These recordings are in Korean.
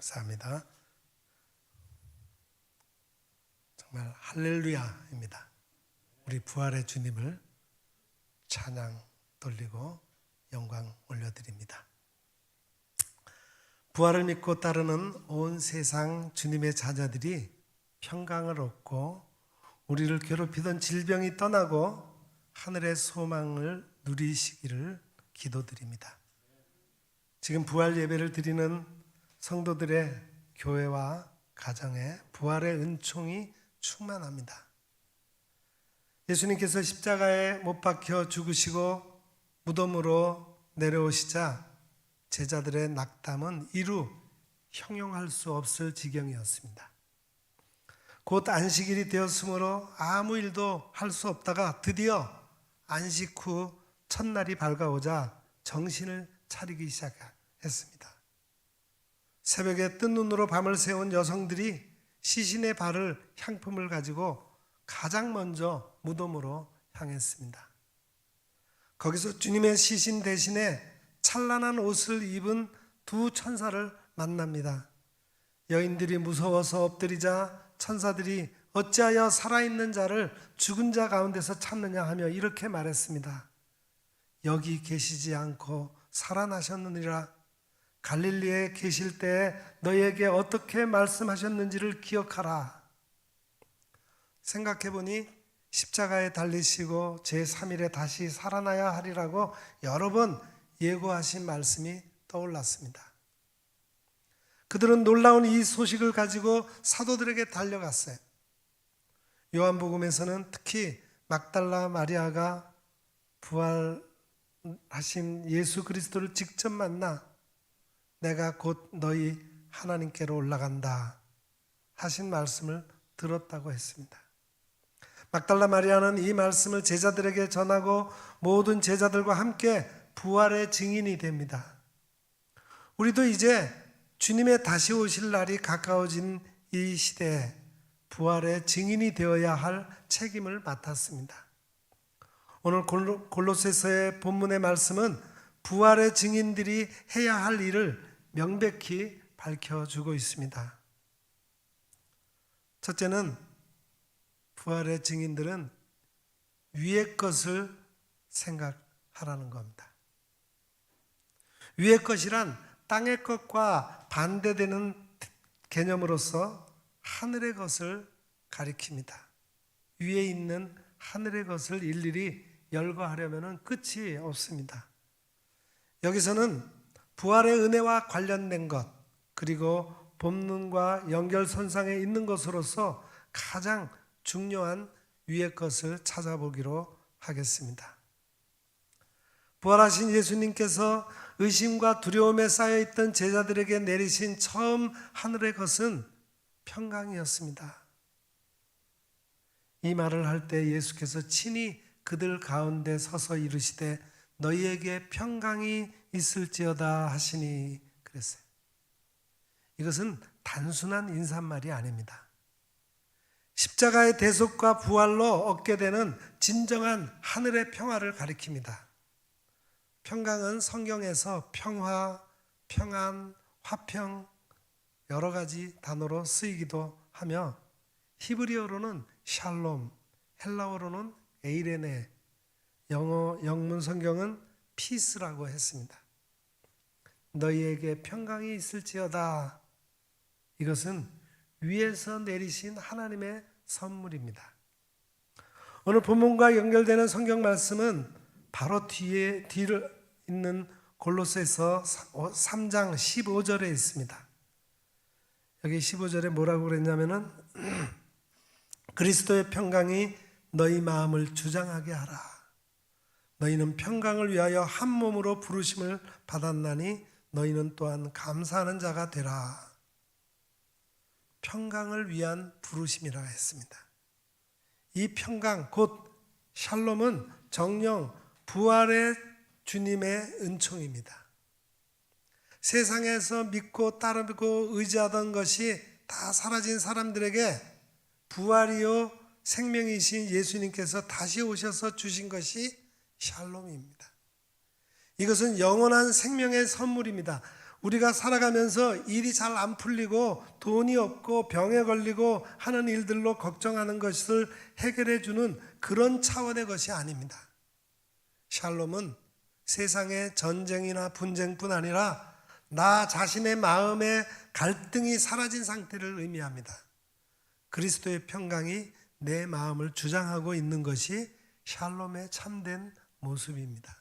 감사합니다. 정말 할렐루야입니다. 우리 부활의 주님을 찬양 돌리고 영광 올려드립니다. 부활을 믿고 따르는 온 세상 주님의 자녀들이 평강을 얻고 우리를 괴롭히던 질병이 떠나고 하늘의 소망을 누리시기를 기도드립니다. 지금 부활 예배를 드리는 성도들의 교회와 가정에 부활의 은총이 충만합니다. 예수님께서 십자가에 못 박혀 죽으시고 무덤으로 내려오시자 제자들의 낙담은 이루 형용할 수 없을 지경이었습니다. 곧 안식일이 되었으므로 아무 일도 할 수 없다가 드디어 안식 후 첫날이 밝아오자 정신을 차리기 시작했습니다. 새벽에 뜬 눈으로 밤을 새운 여성들이 시신의 발을 향품을 가지고 가장 먼저 무덤으로 향했습니다. 거기서 주님의 시신 대신에 찬란한 옷을 입은 두 천사를 만납니다. 여인들이 무서워서 엎드리자 천사들이 어찌하여 살아있는 자를 죽은 자 가운데서 찾느냐 하며 이렇게 말했습니다. 여기 계시지 않고 살아나셨느니라. 갈릴리에 계실 때 너희에게 어떻게 말씀하셨는지를 기억하라. 생각해보니 십자가에 달리시고 제3일에 다시 살아나야 하리라고 여러 번 예고하신 말씀이 떠올랐습니다. 그들은 놀라운 이 소식을 가지고 사도들에게 달려갔어요. 요한복음에서는 특히 막달라 마리아가 부활하신 예수 그리스도를 직접 만나 내가 곧 너희 하나님께로 올라간다 하신 말씀을 들었다고 했습니다. 막달라 마리아는 이 말씀을 제자들에게 전하고 모든 제자들과 함께 부활의 증인이 됩니다. 우리도 이제 주님의 다시 오실 날이 가까워진 이 시대에 부활의 증인이 되어야 할 책임을 맡았습니다. 오늘 골로새서의 본문의 말씀은 부활의 증인들이 해야 할 일을 명백히 밝혀주고 있습니다. 첫째는 부활의 증인들은 위의 것을 생각하라는 겁니다. 위의 것이란 땅의 것과 반대되는 개념으로서 하늘의 것을 가리킵니다. 위에 있는 하늘의 것을 일일이 열거하려면 끝이 없습니다. 여기서는 부활의 은혜와 관련된 것, 그리고 본문과 연결선상에 있는 것으로서 가장 중요한 위의 것을 찾아보기로 하겠습니다. 부활하신 예수님께서 의심과 두려움에 쌓여있던 제자들에게 내리신 처음 하늘의 것은 평강이었습니다. 이 말을 할 때 예수께서 친히 그들 가운데 서서 이르시되 너희에게 평강이 있을지어다 하시니 그랬어요. 이것은 단순한 인사말이 아닙니다. 십자가의 대속과 부활로 얻게 되는 진정한 하늘의 평화를 가리킵니다. 평강은 성경에서 평화, 평안, 화평 여러 가지 단어로 쓰이기도 하며 히브리어로는 샬롬, 헬라어로는 에이레네, 영어 영문 성경은 피스라고 했습니다. 너희에게 평강이 있을지어다. 이것은 위에서 내리신 하나님의 선물입니다. 오늘 본문과 연결되는 성경 말씀은 바로 뒤에 있는 골로새서 3장 15절에 있습니다. 여기 15절에 뭐라고 그랬냐면은 그리스도의 평강이 너희 마음을 주장하게 하라. 너희는 평강을 위하여 한 몸으로 부르심을 받았나니 너희는 또한 감사하는 자가 되라. 평강을 위한 부르심이라 했습니다. 이 평강 곧 샬롬은 정령 부활의 주님의 은총입니다. 세상에서 믿고 따르고 의지하던 것이 다 사라진 사람들에게 부활이요 생명이신 예수님께서 다시 오셔서 주신 것이 샬롬입니다. 이것은 영원한 생명의 선물입니다. 우리가 살아가면서 일이 잘 안 풀리고 돈이 없고 병에 걸리고 하는 일들로 걱정하는 것을 해결해 주는 그런 차원의 것이 아닙니다. 샬롬은 세상의 전쟁이나 분쟁뿐 아니라 나 자신의 마음의 갈등이 사라진 상태를 의미합니다. 그리스도의 평강이 내 마음을 주장하고 있는 것이 샬롬의 참된 모습입니다.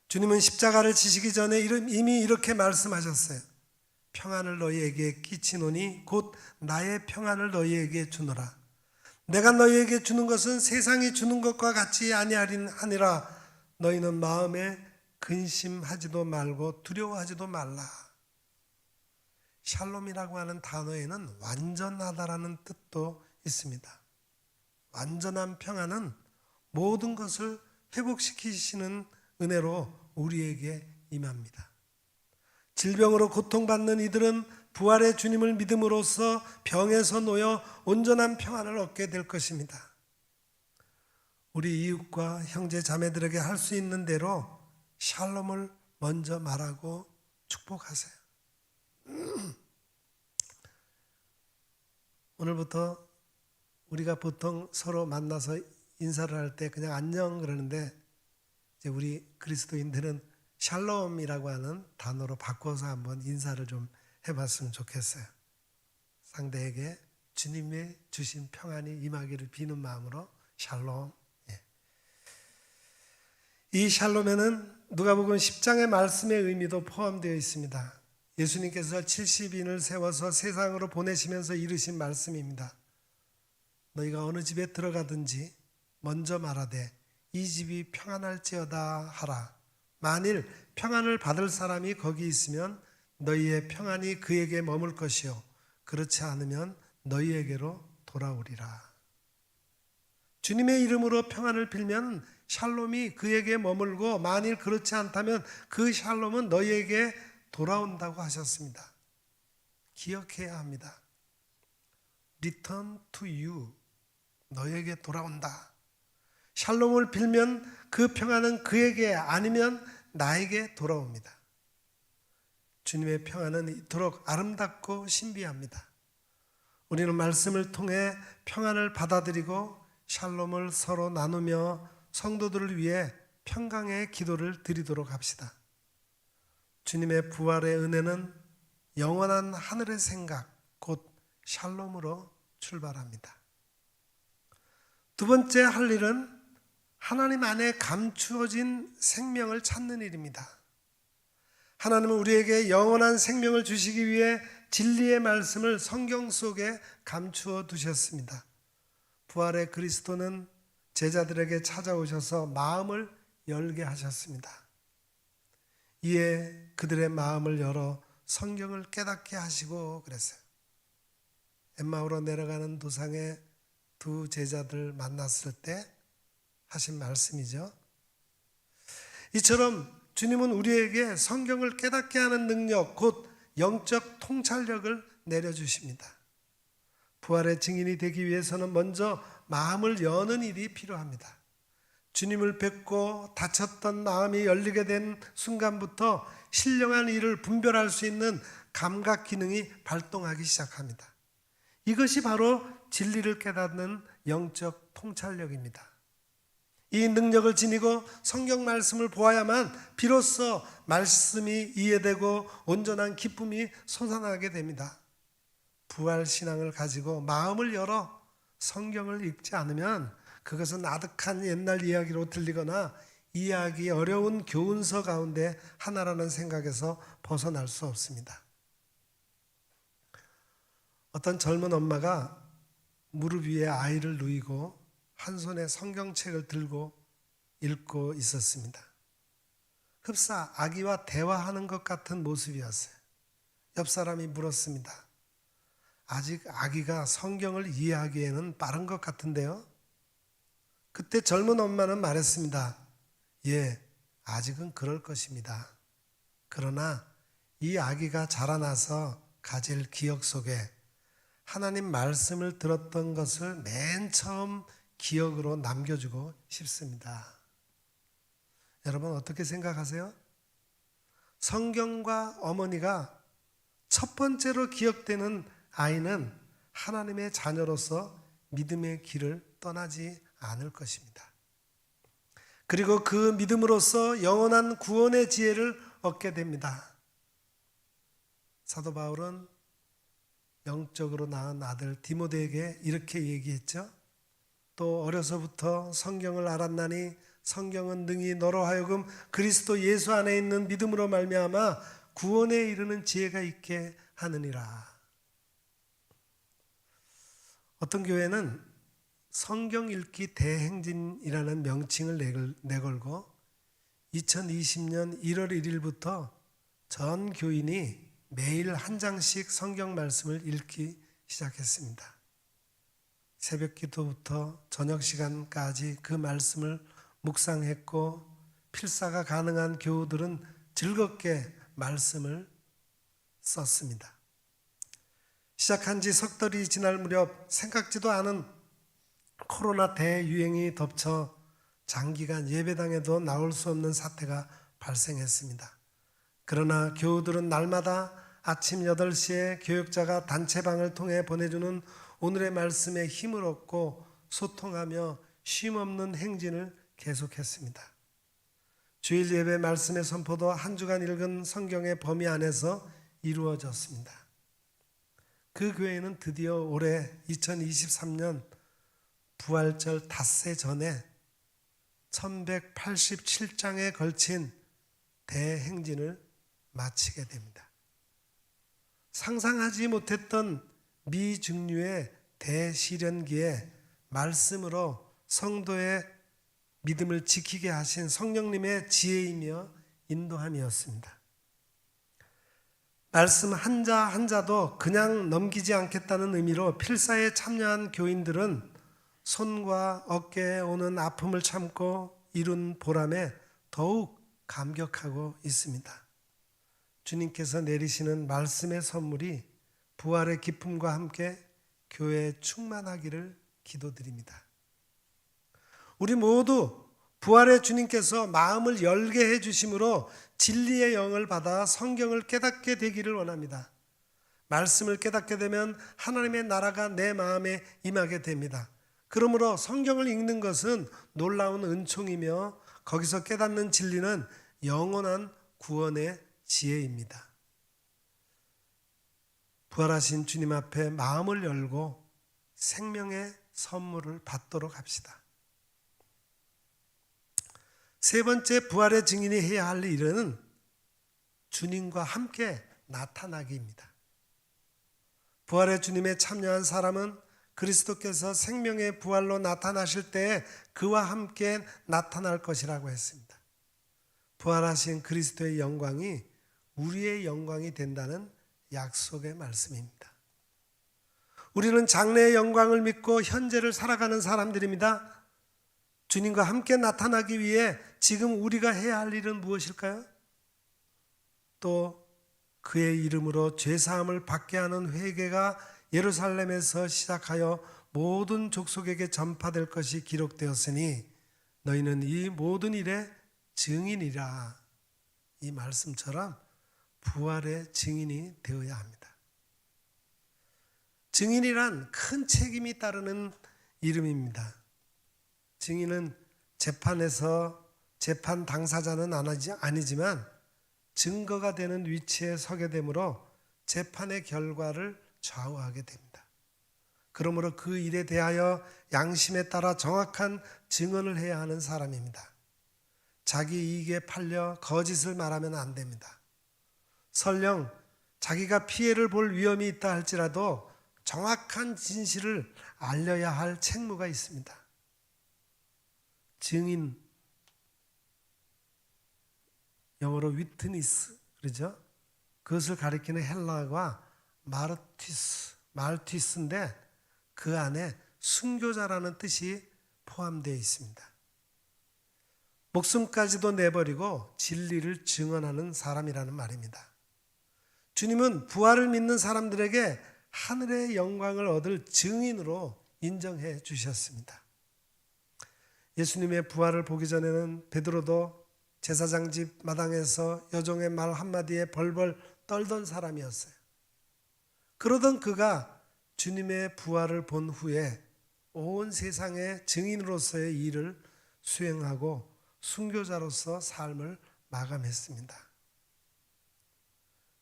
주님은 십자가를 지시기 전에 이미 이렇게 말씀하셨어요. 평안을 너희에게 끼치노니 곧 나의 평안을 너희에게 주노라. 내가 너희에게 주는 것은 세상이 주는 것과 같이 아니하니라. 너희는 마음에 근심하지도 말고 두려워하지도 말라. 샬롬이라고 하는 단어에는 완전하다라는 뜻도 있습니다. 완전한 평안은 모든 것을 회복시키시는 은혜로 우리에게 임합니다. 질병으로 고통받는 이들은 부활의 주님을 믿음으로써 병에서 놓여 온전한 평안을 얻게 될 것입니다. 우리 이웃과 형제 자매들에게 할 수 있는 대로 샬롬을 먼저 말하고 축복하세요. 오늘부터 우리가 보통 서로 만나서 인사를 할 때 그냥 안녕 그러는데 이제 우리 그리스도인들은 샬롬이라고 하는 단어로 바꿔서 한번 인사를 좀 해봤으면 좋겠어요. 상대에게 주님의 주신 평안이 임하기를 비는 마음으로 샬롬. 이 샬롬에는 누가복음 10장의 말씀의 의미도 포함되어 있습니다. 예수님께서 70인을 세워서 세상으로 보내시면서 이르신 말씀입니다. 너희가 어느 집에 들어가든지 먼저 말하되 이 집이 평안할지어다 하라. 만일 평안을 받을 사람이 거기 있으면 너희의 평안이 그에게 머물 것이요 그렇지 않으면 너희에게로 돌아오리라. 주님의 이름으로 평안을 빌면 샬롬이 그에게 머물고 만일 그렇지 않다면 그 샬롬은 너희에게 돌아온다고 하셨습니다. 기억해야 합니다. Return to you. 너희에게 돌아온다. 샬롬을 빌면 그 평안은 그에게 아니면 나에게 돌아옵니다. 주님의 평안은 이토록 아름답고 신비합니다. 우리는 말씀을 통해 평안을 받아들이고 샬롬을 서로 나누며 성도들을 위해 평강의 기도를 드리도록 합시다. 주님의 부활의 은혜는 영원한 하늘의 생각, 곧 샬롬으로 출발합니다. 두 번째 할 일은 하나님 안에 감추어진 생명을 찾는 일입니다. 하나님은 우리에게 영원한 생명을 주시기 위해 진리의 말씀을 성경 속에 감추어 두셨습니다. 부활의 그리스도는 제자들에게 찾아오셔서 마음을 열게 하셨습니다. 이에 그들의 마음을 열어 성경을 깨닫게 하시고 그랬어요. 엠마오로 내려가는 도상에 두 제자들 만났을 때 하신 말씀이죠. 이처럼 주님은 우리에게 성경을 깨닫게 하는 능력, 곧 영적 통찰력을 내려주십니다. 부활의 증인이 되기 위해서는 먼저 마음을 여는 일이 필요합니다. 주님을 뵙고 닫혔던 마음이 열리게 된 순간부터 신령한 일을 분별할 수 있는 감각 기능이 발동하기 시작합니다. 이것이 바로 진리를 깨닫는 영적 통찰력입니다. 이 능력을 지니고 성경 말씀을 보아야만 비로소 말씀이 이해되고 온전한 기쁨이 솟아나게 됩니다. 부활 신앙을 가지고 마음을 열어 성경을 읽지 않으면 그것은 아득한 옛날 이야기로 들리거나 이해하기 어려운 교훈서 가운데 하나라는 생각에서 벗어날 수 없습니다. 어떤 젊은 엄마가 무릎 위에 아이를 누이고 한 손에 성경책을 들고 읽고 있었습니다. 흡사 아기와 대화하는 것 같은 모습이었어요. 옆 사람이 물었습니다. 아직 아기가 성경을 이해하기에는 빠른 것 같은데요? 그때 젊은 엄마는 말했습니다. 예, 아직은 그럴 것입니다. 그러나 이 아기가 자라나서 가질 기억 속에 하나님 말씀을 들었던 것을 맨 처음 기억으로 남겨주고 싶습니다. 여러분 어떻게 생각하세요? 성경과 어머니가 첫 번째로 기억되는 아이는 하나님의 자녀로서 믿음의 길을 떠나지 않을 것입니다. 그리고 그 믿음으로써 영원한 구원의 지혜를 얻게 됩니다. 사도 바울은 영적으로 낳은 아들 디모데에게 이렇게 얘기했죠. 또 어려서부터 성경을 알았나니 성경은 능히 너로 하여금 그리스도 예수 안에 있는 믿음으로 말미암아 구원에 이르는 지혜가 있게 하느니라. 어떤 교회는 성경 읽기 대행진이라는 명칭을 내걸고 2020년 1월 1일부터 전 교인이 매일 한 장씩 성경 말씀을 읽기 시작했습니다. 새벽 기도부터 저녁 시간까지 그 말씀을 묵상했고 필사가 가능한 교우들은 즐겁게 말씀을 썼습니다. 시작한 지 석 달이 지날 무렵 생각지도 않은 코로나 대유행이 덮쳐 장기간 예배당에도 나올 수 없는 사태가 발생했습니다. 그러나 교우들은 날마다 아침 8시에 교육자가 단체방을 통해 보내주는 오늘의 말씀에 힘을 얻고 소통하며 쉼없는 행진을 계속했습니다. 주일 예배 말씀의 선포도 한 주간 읽은 성경의 범위 안에서 이루어졌습니다. 그 교회는 드디어 올해 2023년 부활절 닷새 전에 1187장에 걸친 대행진을 마치게 됩니다. 상상하지 못했던 미증류의 대시련기에 말씀으로 성도의 믿음을 지키게 하신 성령님의 지혜이며 인도함이었습니다. 말씀 한자 한자도 그냥 넘기지 않겠다는 의미로 필사에 참여한 교인들은 손과 어깨에 오는 아픔을 참고 이룬 보람에 더욱 감격하고 있습니다. 주님께서 내리시는 말씀의 선물이 부활의 기쁨과 함께 교회에 충만하기를 기도드립니다. 우리 모두 부활의 주님께서 마음을 열게 해주심으로 진리의 영을 받아 성경을 깨닫게 되기를 원합니다. 말씀을 깨닫게 되면 하나님의 나라가 내 마음에 임하게 됩니다. 그러므로 성경을 읽는 것은 놀라운 은총이며 거기서 깨닫는 진리는 영원한 구원의 지혜입니다. 부활하신 주님 앞에 마음을 열고 생명의 선물을 받도록 합시다. 세 번째 부활의 증인이 해야 할 일은 주님과 함께 나타나기입니다. 부활의 주님에 참여한 사람은 그리스도께서 생명의 부활로 나타나실 때 그와 함께 나타날 것이라고 했습니다. 부활하신 그리스도의 영광이 우리의 영광이 된다는 약속의 말씀입니다. 우리는 장래의 영광을 믿고 현재를 살아가는 사람들입니다. 주님과 함께 나타나기 위해 지금 우리가 해야 할 일은 무엇일까요? 또 그의 이름으로 죄사함을 받게 하는 회개가 예루살렘에서 시작하여 모든 족속에게 전파될 것이 기록되었으니 너희는 이 모든 일의 증인이라. 이 말씀처럼 부활의 증인이 되어야 합니다. 증인이란 큰 책임이 따르는 이름입니다. 증인은 재판에서 재판 당사자는 아니지만 증거가 되는 위치에 서게 되므로 재판의 결과를 좌우하게 됩니다. 그러므로 그 일에 대하여 양심에 따라 정확한 증언을 해야 하는 사람입니다. 자기 이익에 팔려 거짓을 말하면 안 됩니다. 설령 자기가 피해를 볼 위험이 있다 할지라도 정확한 진실을 알려야 할 책무가 있습니다. 증인, 영어로 위트니스, 그러죠? 그것을 가리키는 헬라어가 말티스인데 그 안에 순교자라는 뜻이 포함되어 있습니다. 목숨까지도 내버리고 진리를 증언하는 사람이라는 말입니다. 주님은 부활을 믿는 사람들에게 하늘의 영광을 얻을 증인으로 인정해 주셨습니다. 예수님의 부활을 보기 전에는 베드로도 제사장 집 마당에서 여종의 말 한마디에 벌벌 떨던 사람이었어요. 그러던 그가 주님의 부활을 본 후에 온 세상의 증인으로서의 일을 수행하고 순교자로서 삶을 마감했습니다.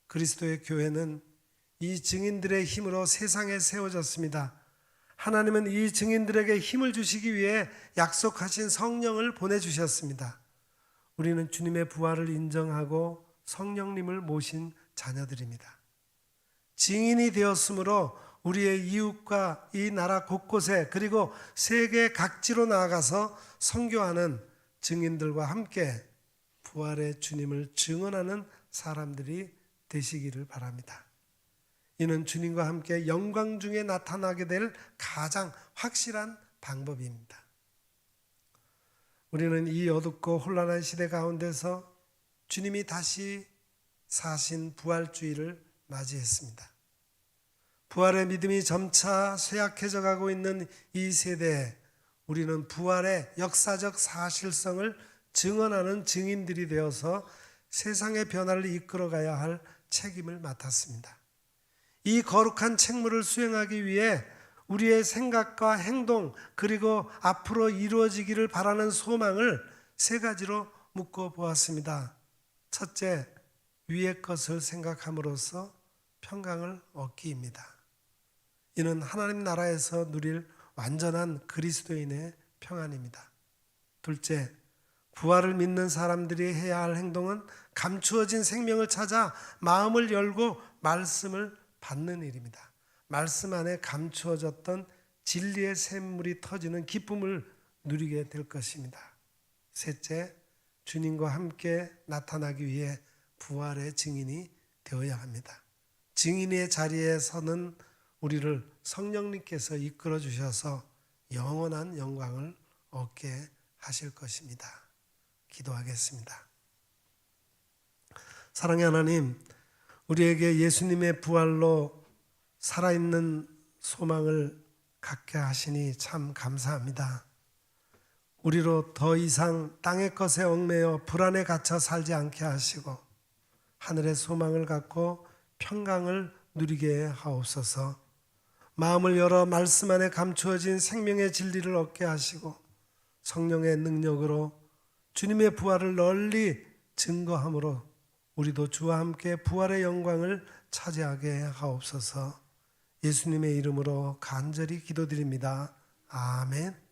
그리스도의 교회는 이 증인들의 힘으로 세상에 세워졌습니다. 하나님은 이 증인들에게 힘을 주시기 위해 약속하신 성령을 보내주셨습니다. 우리는 주님의 부활을 인정하고 성령님을 모신 자녀들입니다. 증인이 되었으므로 우리의 이웃과 이 나라 곳곳에 그리고 세계 각지로 나아가서 선교하는 증인들과 함께 부활의 주님을 증언하는 사람들이 되시기를 바랍니다. 이는 주님과 함께 영광 중에 나타나게 될 가장 확실한 방법입니다. 우리는 이 어둡고 혼란한 시대 가운데서 주님이 다시 사신 부활주의를 맞이했습니다. 부활의 믿음이 점차 쇠약해져 가고 있는 이 세대에 우리는 부활의 역사적 사실성을 증언하는 증인들이 되어서 세상의 변화를 이끌어가야 할 책임을 맡았습니다. 이 거룩한 책무를 수행하기 위해 우리의 생각과 행동 그리고 앞으로 이루어지기를 바라는 소망을 세 가지로 묶어 보았습니다. 첫째, 위의 것을 생각함으로써 평강을 얻기입니다. 이는 하나님 나라에서 누릴 완전한 그리스도인의 평안입니다. 둘째, 부활을 믿는 사람들이 해야 할 행동은 감추어진 생명을 찾아 마음을 열고 말씀을 받는 일입니다. 말씀 안에 감추어졌던 진리의 샘물이 터지는 기쁨을 누리게 될 것입니다. 셋째, 주님과 함께 나타나기 위해 부활의 증인이 되어야 합니다. 증인의 자리에 서는 우리를 성령님께서 이끌어 주셔서 영원한 영광을 얻게 하실 것입니다. 기도하겠습니다. 사랑의 하나님, 우리에게 예수님의 부활로 살아있는 소망을 갖게 하시니 참 감사합니다. 우리로 더 이상 땅의 것에 얽매여 불안에 갇혀 살지 않게 하시고 하늘의 소망을 갖고 평강을 누리게 하옵소서. 마음을 열어 말씀 안에 감추어진 생명의 진리를 얻게 하시고 성령의 능력으로 주님의 부활을 널리 증거함으로 우리도 주와 함께 부활의 영광을 차지하게 하옵소서. 예수님의 이름으로 간절히 기도드립니다. 아멘.